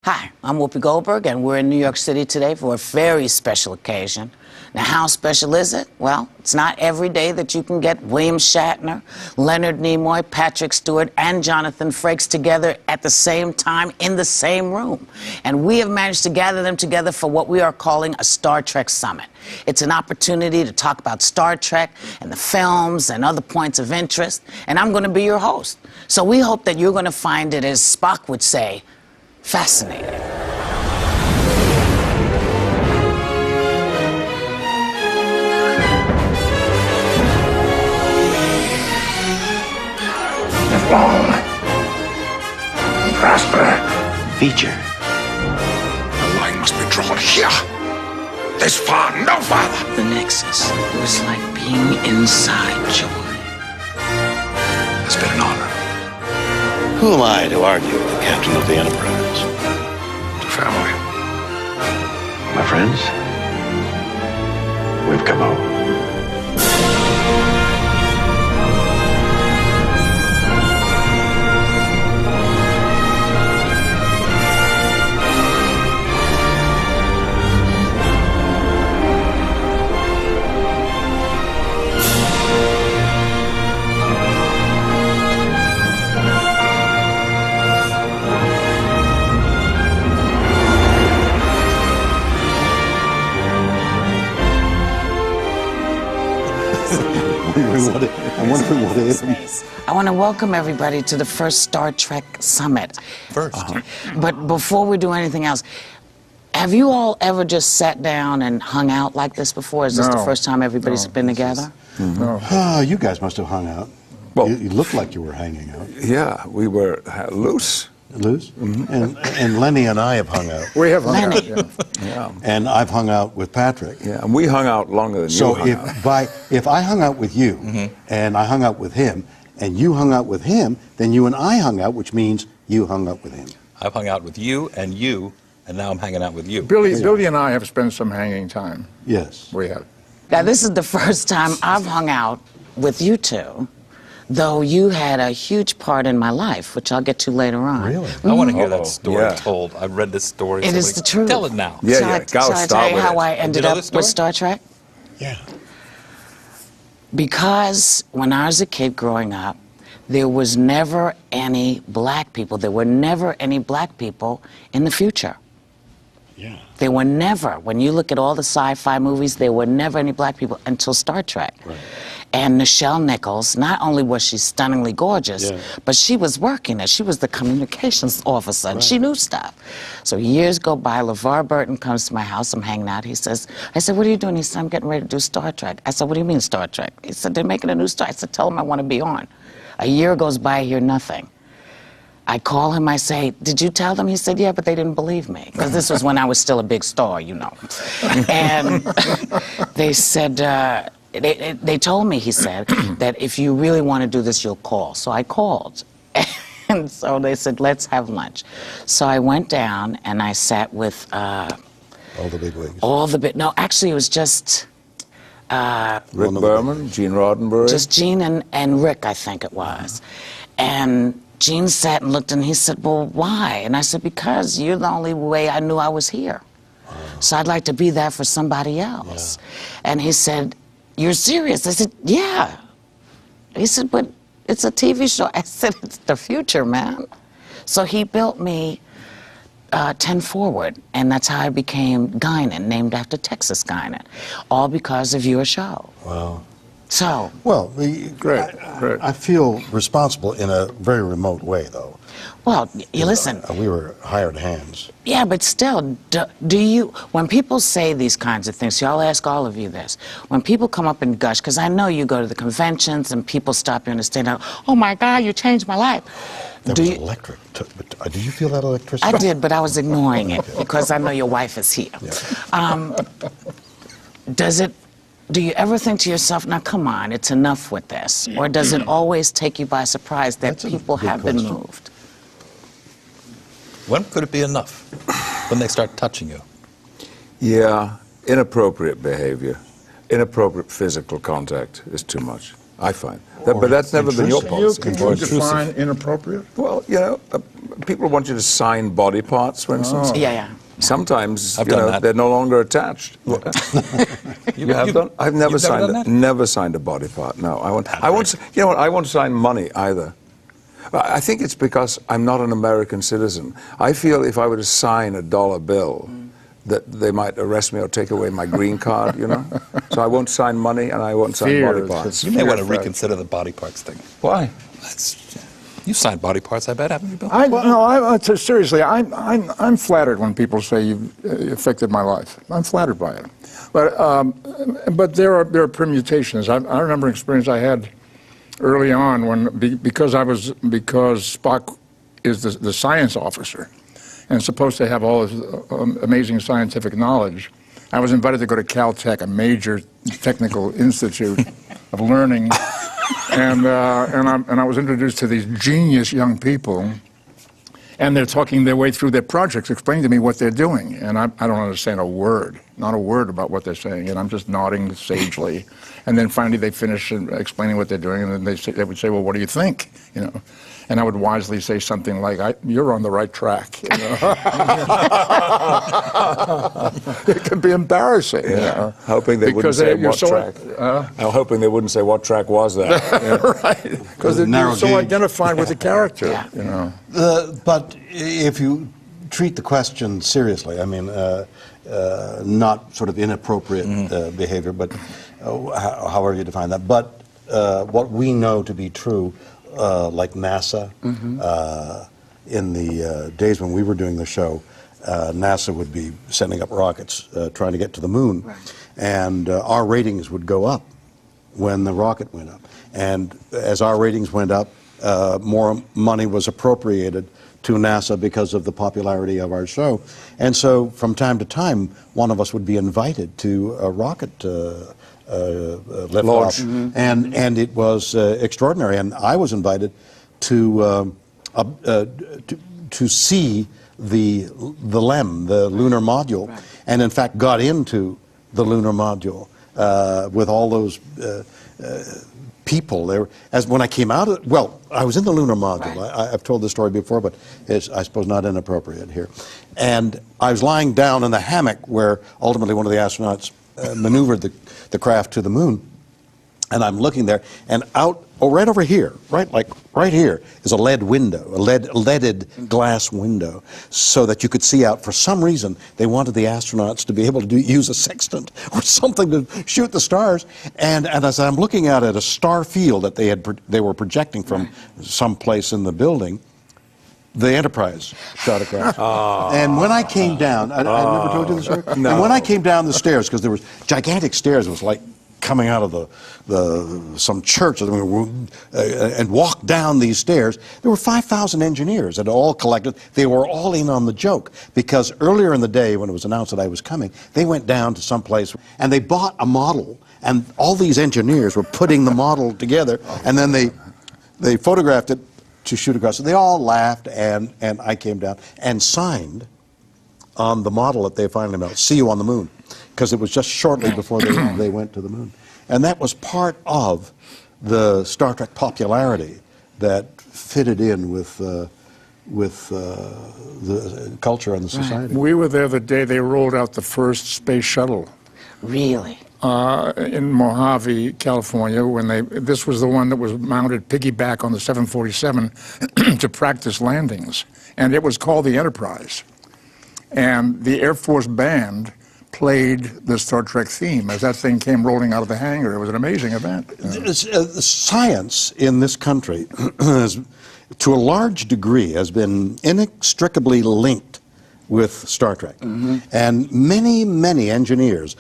Hi, I'm Whoopi Goldberg, and we're in New York City today for a very special occasion. Now, how special is it? Well, it's not every day that you can get William Shatner, Leonard Nimoy, Patrick Stewart, and Jonathan Frakes together at the same time in the same room. And we have managed to gather them together for what we are calling a Star Trek Summit. It's an opportunity to talk about Star Trek and the films and other points of interest, and I'm going to be your host. So we hope that you're going to find it, as Spock would say, fascinating. Long and prosper. Feature. The line must be drawn here. This far, no farther. The Nexus. It was like being inside Joy. It's been an honor. Who am I to argue with the captain of the Enterprise? To family. My friends, we've come home. I want to welcome everybody to the first Star Trek Summit. But before we do anything else, have you all ever just sat down and hung out like this before? Is this the first time everybody's been together? No. You guys must have hung out. Well, you looked like you were hanging out. Yeah, we were loose. Loose? And Lenny and I have hung out. We have hung Lenny. out, yeah. And I've hung out with Patrick. Yeah, and we hung out longer than you hung out. If I hung out with you, and I hung out with him, and you hung out with him, then you and I hung out, which means you hung out with him. I've hung out with you, and now I'm hanging out with you. Billy and I have spent some hanging time. Yes. We have. Now, this is the first time I've hung out with you two, though you had a huge part in my life, which I'll get to later on. Really? I want to hear that story told. I've read this story. It is the truth. Tell it now. Yeah, Shall I tell you how I ended up with Star Trek? Yeah. Because when I was a kid growing up, there was never any black people. There were never any black people in the future. Yeah. There were never, when you look at all the sci-fi movies, there were never any black people until Star Trek. Right. And Nichelle Nichols, not only was she stunningly gorgeous, but she was working it. She was the communications officer, and she knew stuff. So years go by, LeVar Burton comes to my house, I'm hanging out. I said, what are you doing? He said, I'm getting ready to do Star Trek. I said, what do you mean Star Trek? He said, they're making a new Star. I said, tell them I want to be on. A year goes by, I hear nothing. I call him, I say, did you tell them? He said, yeah, but they didn't believe me. Because this was when I was still a big star, you know. And they said, they told me, he said, that if you really want to do this, you'll call. So I called. And so they said, let's have lunch. So I went down and I sat with... all the big wigs. No, actually it was just... Rick Berman, Gene Roddenberry. Just Gene and Rick, I think it was. And Gene sat and looked, and he said, well, why? And I said, because you're the only way I knew I was here. So I'd like to be that for somebody else. Yeah. And he said, you're serious? I said, yeah. He said, but it's a TV show. I said, it's the future, man. So he built me 10 Forward, and that's how I became Guinan, named after Texas Guinan, all because of your show. Wow. So. Well, Great. I feel responsible in a very remote way, though. Well, you listen. We were hired hands. Yeah, but still, do you, when people say these kinds of things, so I'll ask all of you this, when people come up and gush, because I know you go to the conventions and people stop you on the stage and oh my God, you changed my life. That was electric. Did you feel that electricity? I did, but I was ignoring it because I know your wife is here. Yeah. Do you ever think to yourself, now come on, it's enough with this? Or does it always take you by surprise that people have been moved? When could it be enough? When they start touching you? Yeah, inappropriate behavior, inappropriate physical contact is too much, I find. But that's never been your policy. Can you define inappropriate? Well, you know, people want you to sign body parts, for instance. Yeah, yeah. Sometimes I've done that. they're no longer attached. You have done? I've never done signed a body part. No, I won't. You know what? I won't sign money either. I think it's because I'm not an American citizen. I feel if I were to sign a dollar bill, that they might arrest me or take away my green card. You know, so I won't sign money and I won't sign body parts. You may want to reconsider the body parts thing. Why? You've signed body parts, I bet, haven't you, Bill? Seriously, I'm flattered when people say you've affected my life. I'm flattered by it. But there are permutations. I remember an experience I had early on because Spock is the science officer and supposed to have all this amazing scientific knowledge. I was invited to go to Caltech, a major technical institute of learning. And I was introduced to these genius young people, and they're talking their way through their projects, explaining to me what they're doing. And I don't understand a word, not a word about what they're saying, and I'm just nodding sagely. And then finally they finish explaining what they're doing, and then they would say, well, what do you think? You know? And I would wisely say something like, you're on the right track. You know? It can be embarrassing. Yeah. You know? Hoping they wouldn't say what track. I'm hoping they wouldn't say what track was that. Right. Because they're so identified with the character. Yeah. You know. But if you treat the question seriously, I mean, not sort of inappropriate behavior, but however you define that, but what we know to be true, like NASA, in the days when we were doing the show, NASA would be sending up rockets trying to get to the moon, right. And our ratings would go up when the rocket went up. And as our ratings went up, more money was appropriated to NASA because of the popularity of our show. And so from time to time, one of us would be invited to a rocket lift off, and it was extraordinary. And I was invited to see the LEM, the lunar module, right. And in fact got into the lunar module with all those people there. As when I came out of, well, I was in the lunar module. Right. I've told this story before, but it's, I suppose, not inappropriate here. And I was lying down in the hammock where ultimately one of the astronauts maneuvered the craft to the moon, and I'm looking there, and out, right over here, right here, is a lead window, a leaded glass window, so that you could see out. For some reason, they wanted the astronauts to be able to use a sextant or something to shoot the stars. And as I'm looking out at a star field that they were projecting from someplace in the building, the Enterprise shot across. And when I came down, I never told you this story? No. And when I came down the stairs, because there was gigantic stairs, it was like coming out of some church, and walked down these stairs, there were 5,000 engineers that all collected. They were all in on the joke, because earlier in the day when it was announced that I was coming, they went down to some place and they bought a model, and all these engineers were putting the model together, and then they photographed it to shoot across. So they all laughed, and I came down and signed on the model that they finally made, "See you on the moon," because it was just shortly before they went to the moon. And that was part of the Star Trek popularity that fitted in with the culture and the society. We were there the day they rolled out the first space shuttle. Really? In Mojave, California, when this was the one that was mounted piggyback on the 747 to practice landings. And it was called the Enterprise. And the Air Force band played the Star Trek theme as that thing came rolling out of the hangar. It was an amazing event. Science in this country, to a large degree, has been inextricably linked with Star Trek. And many, many engineers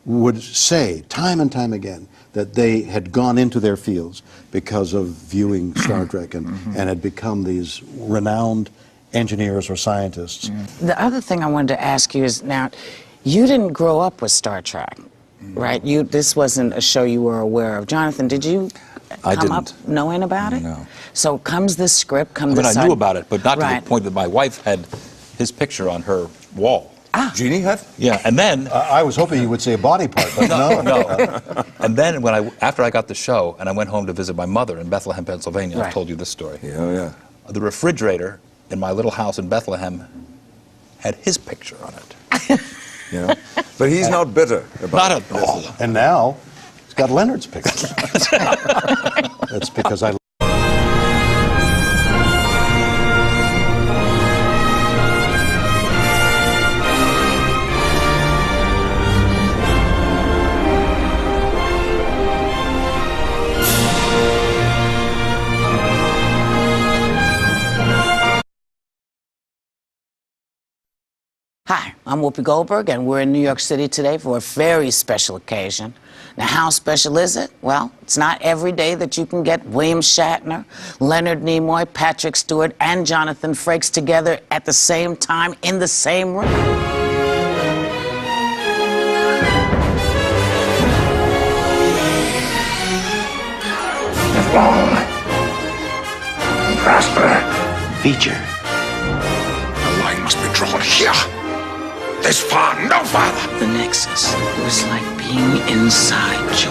would say time and time again that they had gone into their fields because of viewing Star Trek and had become these renowned engineers or scientists. The other thing I wanted to ask you is, now, you didn't grow up with Star Trek, right? This wasn't a show you were aware of. Jonathan, did you come up knowing about it? No. So comes this script, I knew about it, but not to the point that my wife had his picture on her wall. Jeannie had? Yeah, and then... I was hoping you would say a body part, but no. And then after I got the show, and I went home to visit my mother in Bethlehem, Pennsylvania, I've told you this story. Yeah, yeah. The refrigerator in my little house in Bethlehem had his picture on it. You know? But he's not bitter about Not at all. And now, it's got Leonard's picture. That's because I... Hi, I'm Whoopi Goldberg, and we're in New York City today for a very special occasion. Now, how special is it? Well, it's not every day that you can get William Shatner, Leonard Nimoy, Patrick Stewart, and Jonathan Frakes together at the same time in the same room. Live long and prosper. Feature. The line must be drawn here. This far, no farther. The Nexus. It was like being inside joy.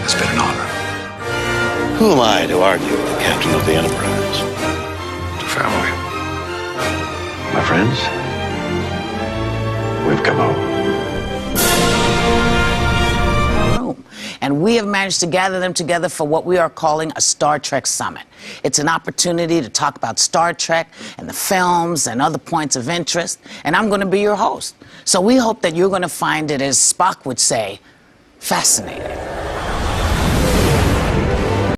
It's been an honor. Who am I to argue with the captain of the Enterprise? To family. My friends, we've come home. And we have managed to gather them together for what we are calling a Star Trek Summit. It's an opportunity to talk about Star Trek and the films and other points of interest, and I'm going to be your host. So we hope that you're going to find it, as Spock would say, fascinating.